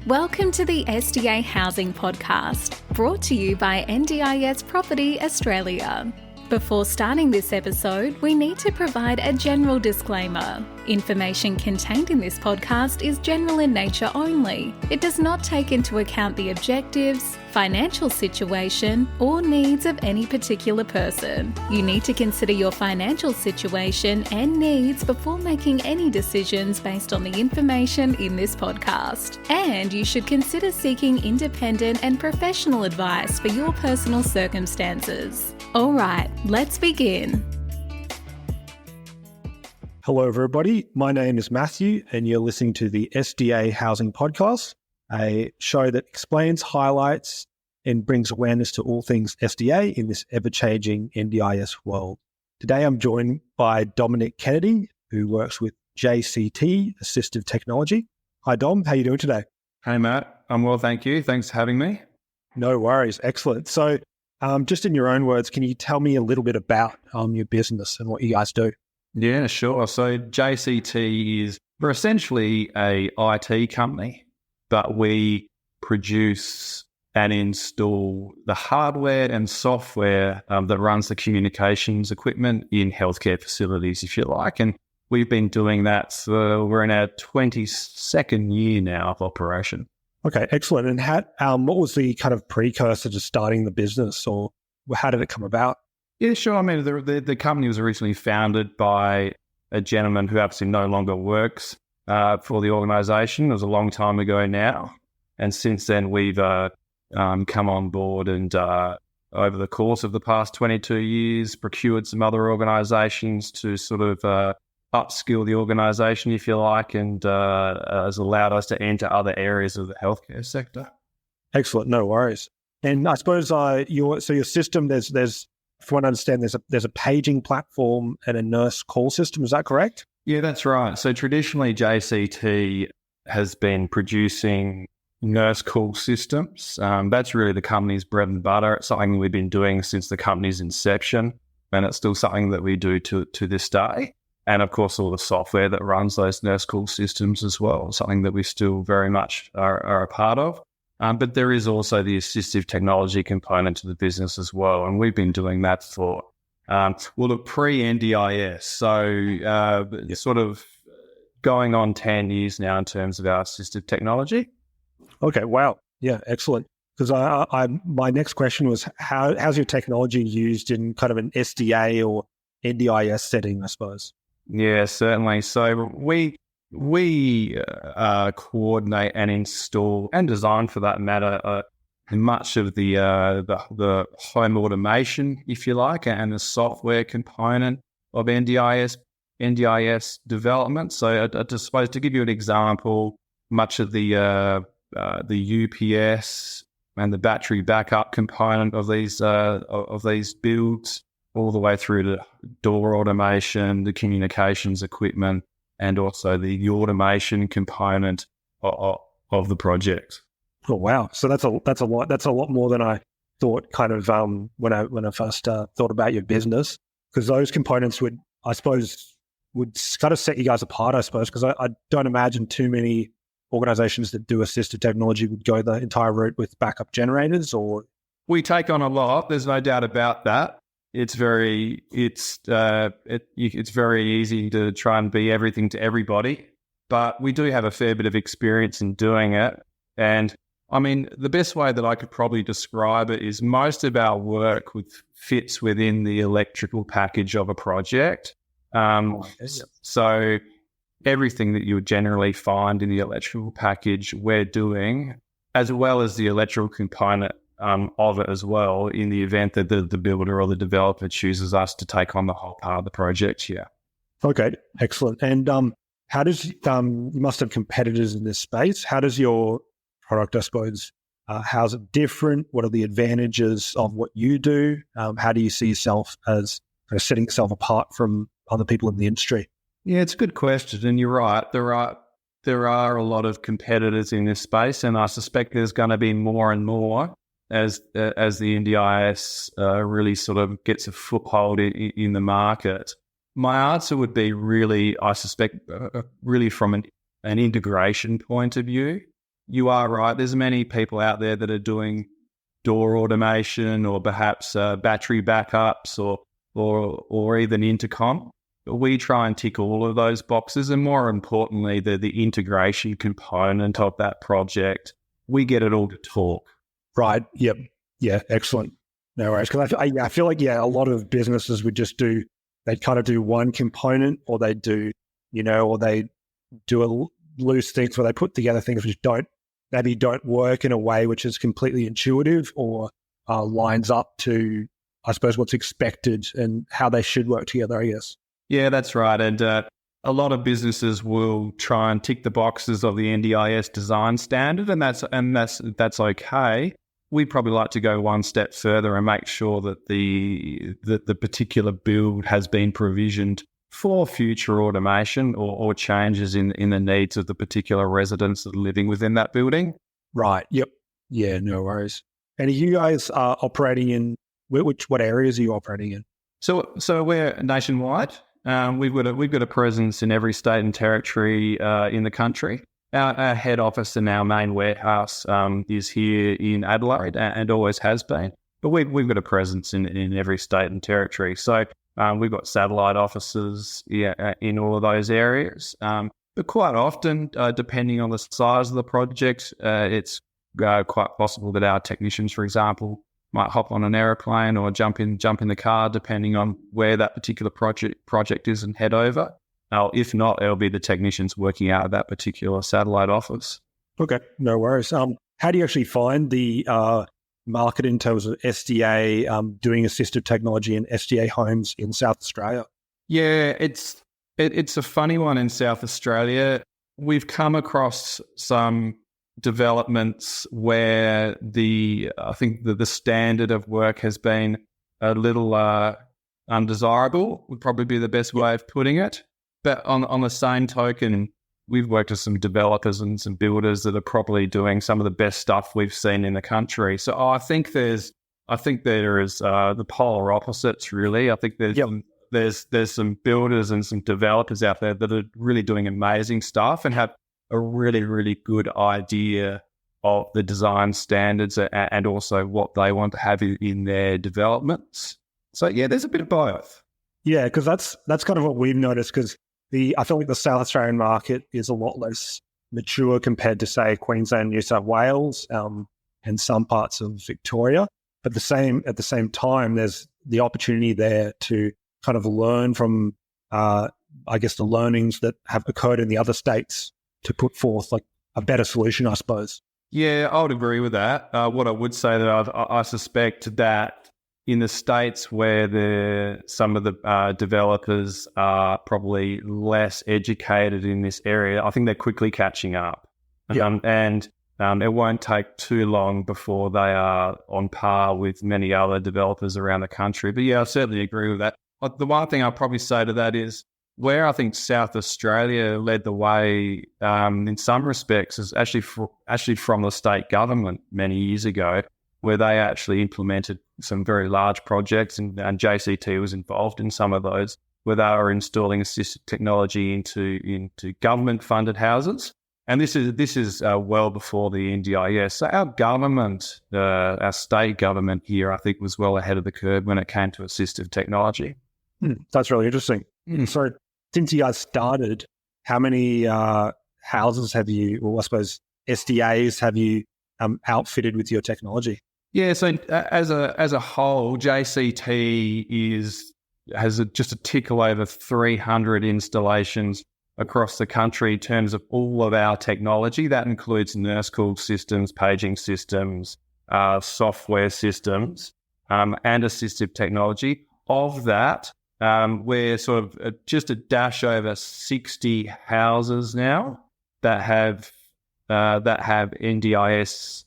Welcome to the SDA Housing Podcast, brought to you by NDIS Property Australia. Before starting this episode, we need to provide a general disclaimer. Information contained in this podcast is general in nature only. It does not take into account the objectives, financial situation, or needs of any particular person. You need to consider your financial situation and needs before making any decisions based on the information in this podcast. And you should consider seeking independent and professional advice for your personal circumstances. All right, let's begin. Hello, everybody. My name is Matthew, and you're listening to the SDA Housing Podcast, a show that explains, highlights, and brings awareness to all things SDA in this ever-changing NDIS world. Today, I'm joined by Dominic Kennedy, who works with JCT Assistive Technology. Hi, Dom. How are you doing today? Hey, Matt. I'm well, thank you. Thanks for having me. No worries. Excellent. So, just in your own words, can you tell me a little bit about your business and what you guys do? Yeah, sure. So JCT we're essentially a IT company, but we produce and install the hardware and software that runs the communications equipment in healthcare facilities, if you like. And we've been doing that, so we're in our 22nd year now of operation. Okay, excellent. And what was the kind of precursor to starting the business, or how did it come about? Yeah, sure. I mean, the company was originally founded by a gentleman who absolutely no longer works for the organisation. It was a long time ago now. And since then, we've come on board and over the course of the past 22 years, procured some other organisations to sort of upskill the organisation, if you like, and has allowed us to enter other areas of the healthcare sector. Excellent. No worries. And I suppose your system, there's from what I understand, there's a paging platform and a nurse call system. Is that correct? Yeah, that's right. So traditionally, JCT has been producing nurse call systems. That's really the company's bread and butter. It's something we've been doing since the company's inception, and it's still something that we do to this day. And of course, all the software that runs those nurse call systems as well, something that we still very much are a part of. But there is also the assistive technology component to the business as well. And we've been doing that for, pre-NDIS. So sort of going on 10 years now in terms of our assistive technology. Okay, wow. Yeah, excellent. Because my next question was, how's your technology used in kind of an SDA or NDIS setting, I suppose? Yeah, certainly. So we coordinate and install and design, for that matter, much of the home automation, if you like, and the software component of NDIS development. So I suppose, to give you an example, much of the UPS and the battery backup component of these builds, all the way through to door automation, the communications equipment, and also the automation component of the project. Oh wow! So that's a lot. That's a lot more than I thought. Kind of when I first thought about your business, because those components would kind of set you guys apart, I suppose. Because I don't imagine too many organisations that do assistive technology would go the entire route with backup generators. Or we take on a lot. There's no doubt about that. It's very easy to try and be everything to everybody, but we do have a fair bit of experience in doing it. And I mean, the best way that I could probably describe it is most of our work fits within the electrical package of a project. So everything that you would generally find in the electrical package, we're doing, as well as the electrical component of it as well, in the event that the builder or the developer chooses us to take on the whole part of the project here. Okay, excellent. And how does you must have competitors in this space? How does your product, I suppose, how's it different? What are the advantages of what you do? How do you see yourself as kind of setting yourself apart from other people in the industry? Yeah, it's a good question, and you're right. There are a lot of competitors in this space, and I suspect there's going to be more and more as the NDIS really sort of gets a foothold in the market. My answer would be really, I suspect, really from an integration point of view. you are right. There's many people out there that are doing door automation or perhaps battery backups or even intercom. But we try and tick all of those boxes, and more importantly, the integration component of that project. We get it all to talk. Right. Yep. Yeah. Excellent. No worries. Because I feel like, a lot of businesses would just they'd kind of do one component, or they do, or they do a loose things where they put together things which maybe don't work in a way which is completely intuitive or lines up to, I suppose, what's expected and how they should work together, I guess. Yeah, that's right. And a lot of businesses will try and tick the boxes of the NDIS design standard, and that's okay. We'd probably like to go one step further and make sure that the particular build has been provisioned for future automation or changes in the needs of the particular residents that are living within that building. Right. Yep. Yeah, no worries. And are you guys operating in, what areas are you operating in? So we're nationwide. We've got a presence in every state and territory in the country. Our head office and our main warehouse is here in Adelaide and always has been. But we've got a presence in every state and territory. So we've got satellite offices in all of those areas. But quite often, depending on the size of the project, it's quite possible that our technicians, for example, might hop on an aeroplane or jump in the car, depending on where that particular project is, and head over. If not, it'll be the technicians working out of that particular satellite office. Okay, no worries. How do you actually find the market in terms of SDA doing assistive technology in SDA homes in South Australia? Yeah, it's a funny one in South Australia. We've come across some developments where I think the standard of work has been a little undesirable, would probably be the best way of putting it. But on the same token, we've worked with some developers and some builders that are probably doing some of the best stuff we've seen in the country. So I think there is the polar opposites, really. I think there's some builders and some developers out there that are really doing amazing stuff and have a really, really good idea of the design standards and also what they want to have in their developments. So yeah, there's a bit of both. Yeah, because that's kind of what we've noticed, because I feel like the South Australian market is a lot less mature compared to, say, Queensland, New South Wales, and some parts of Victoria. But at the same time, there's the opportunity there to kind of learn from, I guess, the learnings that have occurred in the other states to put forth like a better solution, I suppose. Yeah, I would agree with that. What I would say that I suspect that in the states where some of the developers are probably less educated in this area, I think they're quickly catching up. Yeah. And it won't take too long before they are on par with many other developers around the country. But yeah, I certainly agree with that. The one thing I'll probably say to that is where I think South Australia led the way in some respects is actually from the state government many years ago, where they actually implemented some very large projects, and JCT was involved in some of those, where they were installing assistive technology into government-funded houses. And this is well before the NDIS. So our government, our state government here, I think, was well ahead of the curve when it came to assistive technology. That's really interesting. So since you guys started, how many houses have you, or I suppose SDAs have you outfitted with your technology? Yeah, so as a whole, JCT has just a tickle over 300 installations across the country in terms of all of our technology. That includes nurse call systems, paging systems, software systems, and assistive technology. Of that, we're sort of just a dash over 60 houses now that have NDIS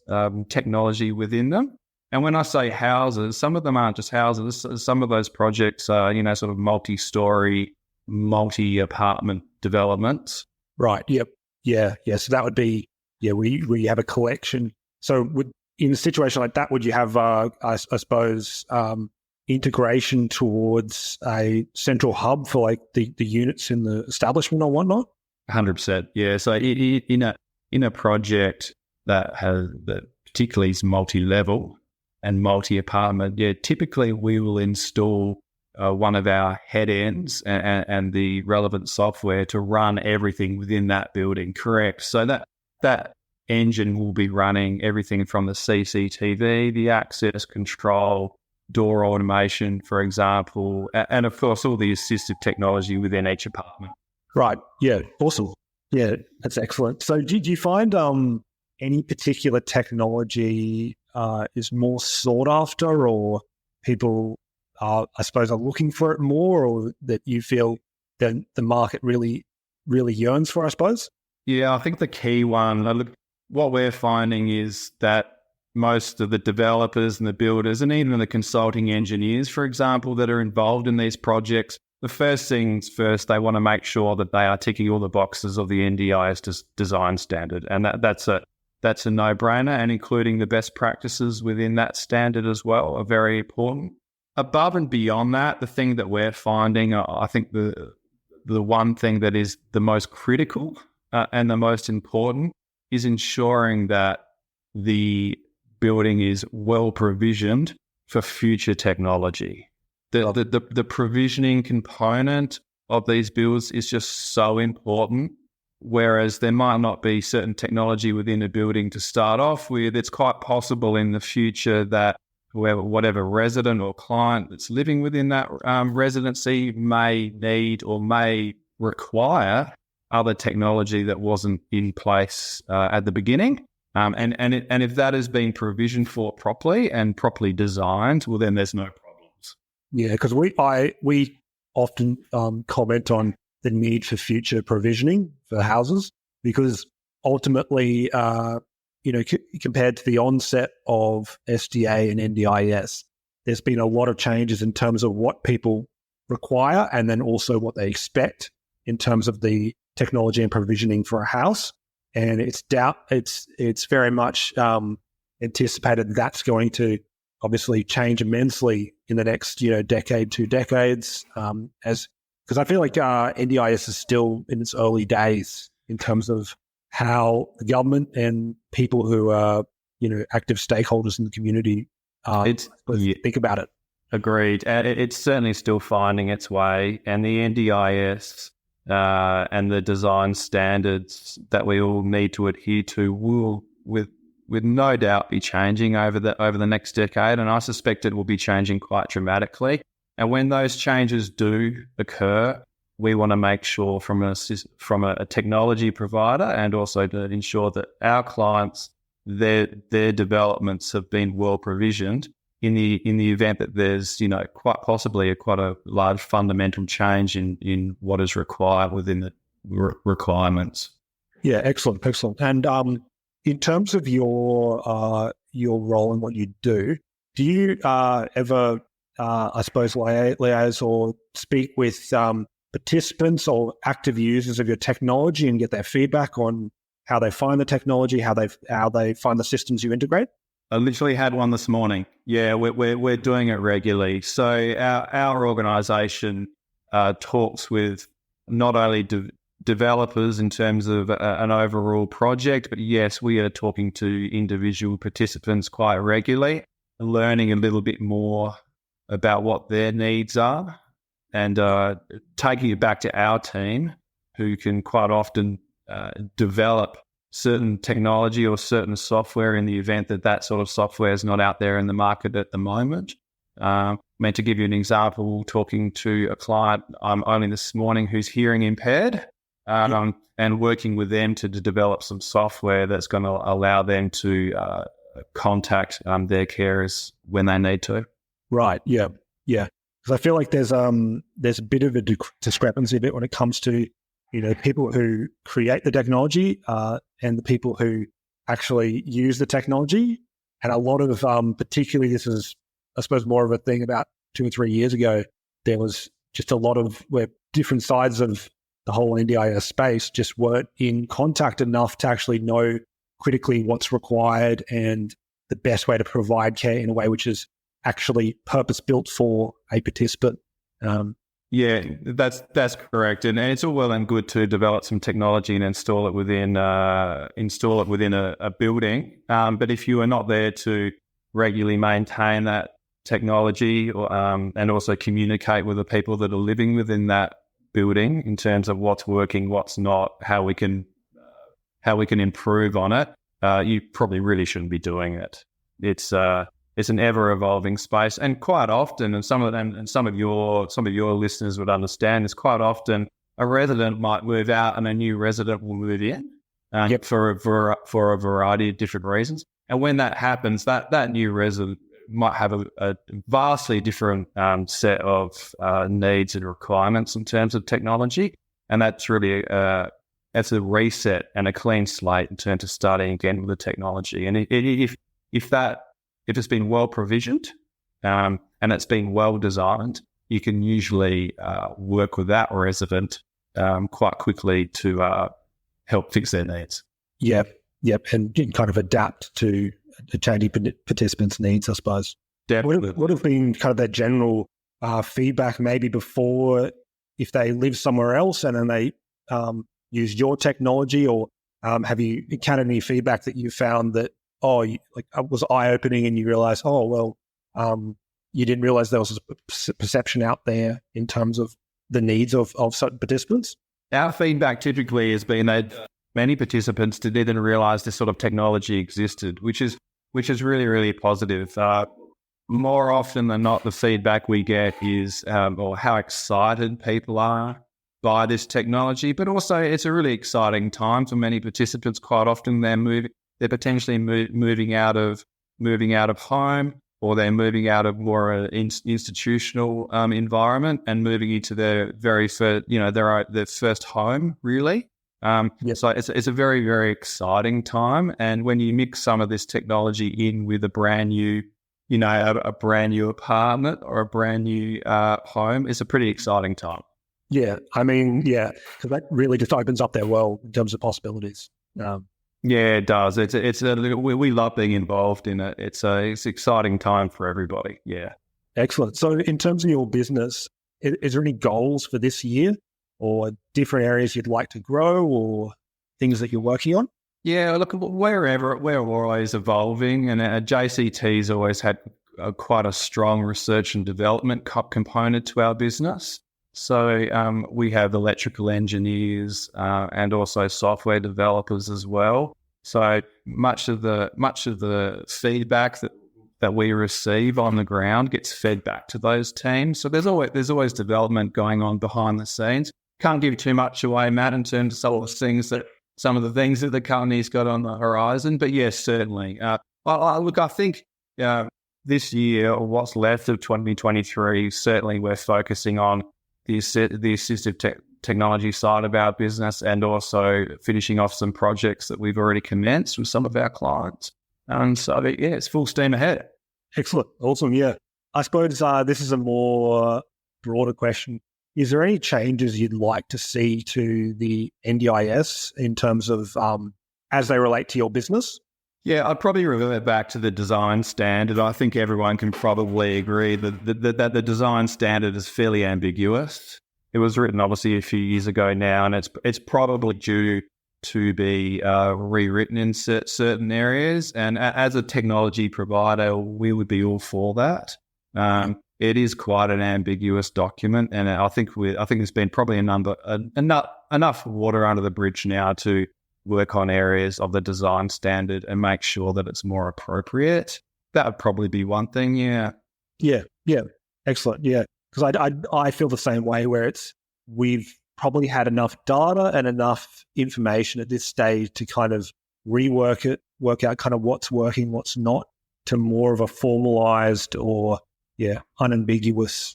technology within them. And when I say houses, some of them aren't just houses. Some of those projects are, sort of multi-story, multi-apartment developments. Right. Yep. Yeah. So that would be, we have a collection. So in a situation like that, would you have, I suppose, integration towards a central hub for like the units in the establishment or whatnot? 100%. Yeah. So in a project, that particularly is multi-level and multi-apartment, typically we will install one of our head ends and the relevant software to run everything within that building, correct? So that engine will be running everything from the CCTV, the access control, door automation, for example, and of course all the assistive technology within each apartment. Right. Yeah. Awesome. Yeah, that's excellent. So do you find any particular technology is more sought after, or people I suppose are looking for it more, or that you feel that the market really yearns for, I suppose? Yeah, I think the key one, look, what we're finding is that most of the developers and the builders and even the consulting engineers, for example, that are involved in these projects, the first things first, they want to make sure that they are ticking all the boxes of the NDIS design standard. And that's a no-brainer, and including the best practices within that standard as well are very important. Above and beyond that, the thing that we're finding, I think the one thing that is the most critical and the most important is ensuring that the building is well provisioned for future technology. The provisioning component of these builds is just so important, whereas there might not be certain technology within a building to start off with. It's quite possible in the future that whatever resident or client that's living within that residency may need or may require other technology that wasn't in place at the beginning. And if that has been provisioned for properly and properly designed, well, then there's no problems. Yeah, because we often comment on the need for future provisioning for houses, because ultimately, compared to the onset of SDA and NDIS, there's been a lot of changes in terms of what people require and then also what they expect in terms of the technology and provisioning for a house. And it's very much anticipated that's going to obviously change immensely in the next decade, 2 decades, because I feel like NDIS is still in its early days in terms of how the government and people who are active stakeholders in the community think about it. Agreed. It's certainly still finding its way, and the NDIS and the design standards that we all need to adhere to will, with no doubt, be changing over the next decade, and I suspect it will be changing quite dramatically. And when those changes do occur, we want to make sure from a technology provider, and also to ensure that our clients, their developments have been well provisioned in the event that there's quite possibly quite a large fundamental change in what is required within the requirements. Yeah, excellent. And in terms of your role and what you do you ever I suppose liaise or speak with participants or active users of your technology and get their feedback on how they find the technology, how they find the systems you integrate? I literally had one this morning. Yeah, we're doing it regularly. So our organisation talks with not only developers in terms of an overall project, but yes, we are talking to individual participants quite regularly, learning a little bit more about what their needs are, and taking it back to our team, who can quite often develop certain technology or certain software in the event that sort of software is not out there in the market at the moment. To give you an example, talking to a client only this morning who's hearing impaired, and working with them to develop some software that's going to allow them to contact their carers when they need to. Right. Yeah. Because I feel like there's a bit of a discrepancy when it comes to people who create the technology and the people who actually use the technology. And a lot of, particularly this is, I suppose, more of a thing about 2 or 3 years ago, there was just a lot of where different sides of the whole NDIS space just weren't in contact enough to actually know critically what's required and the best way to provide care in a way which is actually purpose-built for a participant. Yeah, that's correct, and it's all well and good to develop some technology and install it within a building. But if you are not there to regularly maintain that technology, or, and also communicate with the people that are living within that building in terms of what's working, what's not, how we can improve on it, you probably really shouldn't be doing it. It's an ever evolving space, and quite often, and some of your listeners would understand, is quite often a resident might move out and a new resident will move in for a variety of different reasons. And when that happens, that new resident might have a vastly different set of needs and requirements in terms of technology, and that's really that's a reset and a clean slate in terms of starting again with the technology. And if it's been well provisioned and it's been well designed, you can usually work with that resident quite quickly to help fix their needs. Yep, and kind of adapt to the changing participants' needs, I suppose. Definitely. What have been kind of that general feedback maybe before, if they live somewhere else and then they use your technology, or have you encountered any feedback that you found that was eye-opening and you realize, you didn't realize there was a perception out there in terms of the needs of certain participants? Our feedback typically has been that many participants didn't even realize this sort of technology existed, which is really, really positive. More often than not, the feedback we get is or how excited people are by this technology, but also it's a really exciting time for many participants. Quite often they're potentially moving out of home, or they're moving out of more institutional environment and moving into their very first, their first home, really. So it's a very, very exciting time. And when you mix some of this technology in with a brand new, a brand new apartment or a brand new home, it's a pretty exciting time. Yeah, because that really just opens up their world in terms of possibilities. Yeah, it does. We love being involved in it. It's an exciting time for everybody. Yeah. Excellent. So in terms of your business, is there any goals for this year, or different areas you'd like to grow, or things that you're working on? Yeah, look, we're always evolving, and JCT's always had quite a strong research and development component to our business. So we have electrical engineers and also software developers as well. So much of the feedback that we receive on the ground gets fed back to those teams. So there's always development going on behind the scenes. Can't give too much away, Matt, in terms of some of the things that the company's got on the horizon. But yes, certainly. Look, I think this year, or what's left of 2023, certainly we're focusing on the assistive technology side of our business, and also finishing off some projects that we've already commenced with some of our clients. So it's full steam ahead. Excellent. Awesome. Yeah. I suppose this is a more broader question. Is there any changes you'd like to see to the NDIS in terms of as they relate to your business? Yeah, I'd probably revert back to the design standard. I think everyone can probably agree that the design standard is fairly ambiguous. It was written obviously a few years ago now, and it's probably due to be rewritten in certain areas. And as a technology provider, we would be all for that. It is quite an ambiguous document, and I think there's been probably enough water under the bridge now to work on areas of the design standard and make sure that it's more appropriate. That would probably be one thing. Yeah. Excellent. Yeah, because I feel the same way, where we've probably had enough data and enough information at this stage to kind of rework it, work out kind of what's working, what's not, to more of a formalized or unambiguous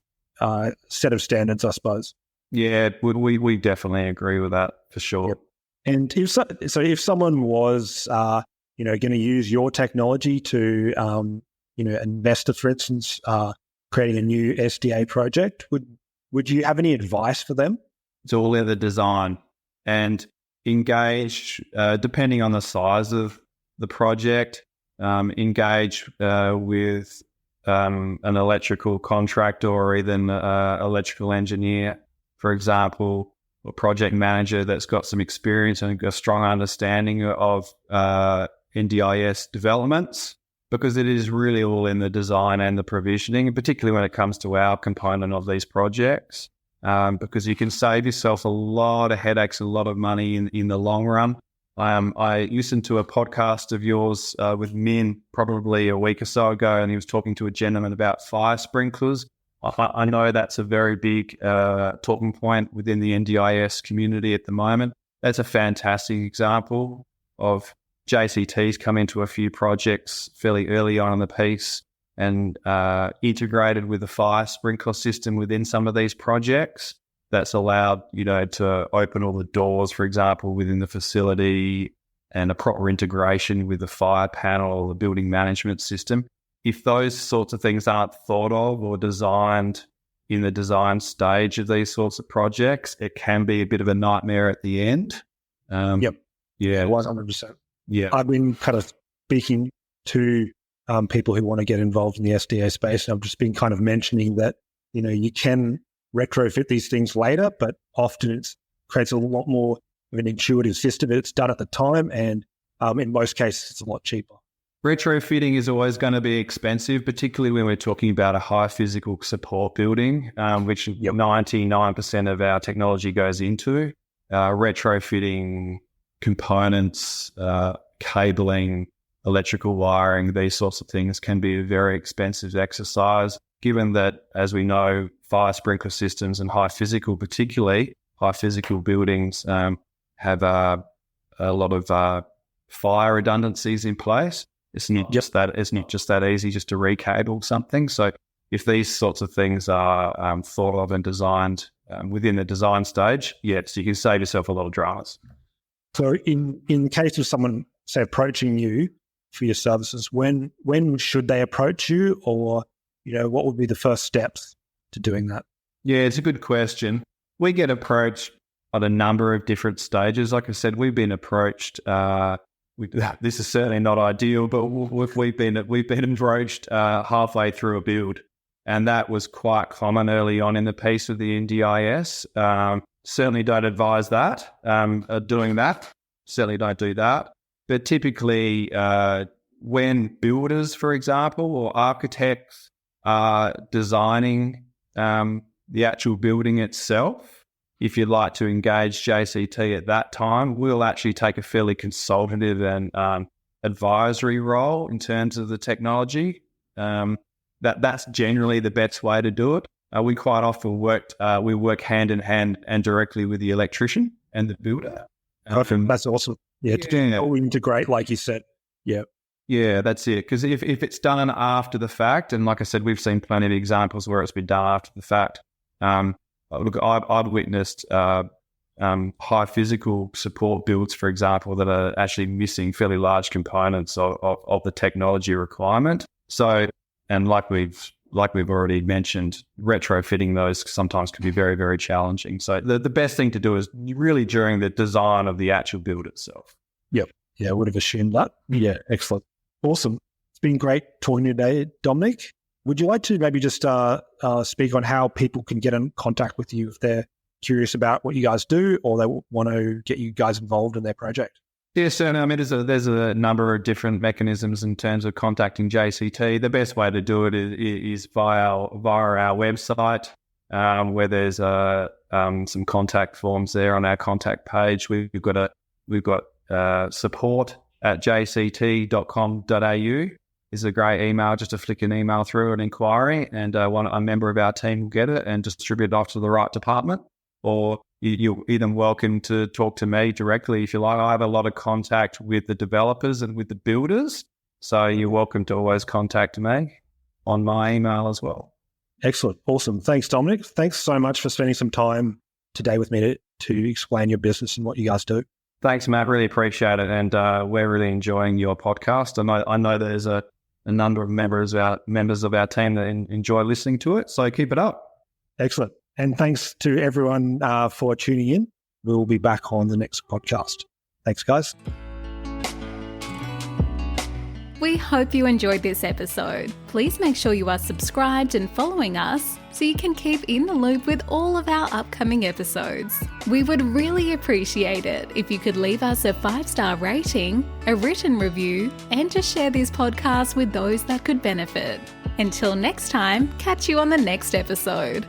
set of standards, I suppose. Yeah, we definitely agree with that for sure. Yep. And if someone was, going to use your technology to, invest, for instance, creating a new SDA project, would you have any advice for them? It's all in the design, and engage, depending on the size of the project, engage with an electrical contractor or even an electrical engineer, for example, or project manager that's got some experience and a strong understanding of NDIS developments, because it is really all in the design and the provisioning, and particularly when it comes to our component of these projects, because you can save yourself a lot of headaches, a lot of money in the long run. I listened to a podcast of yours with Min probably a week or so ago, and he was talking to a gentleman about fire sprinklers. I know that's a very big talking point within the NDIS community at the moment. That's a fantastic example of JCT's come into a few projects fairly early on in the piece and integrated with the fire sprinkler system within some of these projects. That's allowed, to open all the doors, for example, within the facility, and a proper integration with the fire panel or the building management system. If those sorts of things aren't thought of or designed in the design stage of these sorts of projects, it can be a bit of a nightmare at the end. Yep. Yeah. 100%. Yeah. I've been kind of speaking to people who want to get involved in the SDA space, and I've just been kind of mentioning that, you can retrofit these things later, but often it creates a lot more of an intuitive system. It's done at the time, and in most cases, it's a lot cheaper. Retrofitting is always going to be expensive, particularly when we're talking about a high physical support building, which 99% of our technology goes into. Retrofitting components, cabling, electrical wiring, these sorts of things can be a very expensive exercise, given that, as we know, fire sprinkler systems and particularly high physical buildings have a lot of fire redundancies in place. It's not just that easy just to recable something. So if these sorts of things are thought of and designed within the design stage, yes, you can save yourself a lot of dramas. So in the case of someone, say, approaching you for your services, when should they approach you, or what would be the first steps to doing that? Yeah, it's a good question. We get approached at a number of different stages. Like I said, we've been approached. This is certainly not ideal, but we've been approached halfway through a build, and that was quite common early on in the piece of the NDIS. Certainly don't advise that. Doing that, certainly don't do that. But typically, when builders, for example, or architects are designing the actual building itself, if you'd like to engage JCT at that time, we'll actually take a fairly consultative and advisory role in terms of the technology. That's generally the best way to do it. We quite often work hand in hand and directly with the electrician and the builder. That's awesome. Yeah, to integrate, like you said. Yeah. Yeah, that's it. Because if it's done after the fact, and like I said, we've seen plenty of examples where it's been done after the fact. Look, I've witnessed high physical support builds, for example, that are actually missing fairly large components of the technology requirement. So, and like we've already mentioned, retrofitting those sometimes can be very, very challenging. So the best thing to do is really during the design of the actual build itself. Yep. Yeah, I would have assumed that. Yeah, excellent. Awesome. It's been great talking today, Dominic. Would you like to maybe just speak on how people can get in contact with you if they're curious about what you guys do, or they want to get you guys involved in their project? Yeah, certainly. I mean, there's a number of different mechanisms in terms of contacting JCT. The best way to do it is via our website, where there's some contact forms there on our contact page. We've got support at jct.com.au is a great email, just to flick an email through an inquiry, and a member of our team will get it and distribute it off to the right department. Or you're even welcome to talk to me directly if you like. I have a lot of contact with the developers and with the builders, so you're welcome to always contact me on my email as well. Excellent. Awesome. Thanks, Dominic. Thanks so much for spending some time today with me to explain your business and what you guys do. Thanks, Matt. Really appreciate it. And we're really enjoying your podcast. I know there's a number of members of our team that enjoy listening to it. So keep it up. Excellent. And thanks to everyone for tuning in. We'll be back on the next podcast. Thanks, guys. We hope you enjoyed this episode. Please make sure you are subscribed and following us so you can keep in the loop with all of our upcoming episodes. We would really appreciate it if you could leave us a 5-star rating, a written review, and to share this podcast with those that could benefit. Until next time, catch you on the next episode.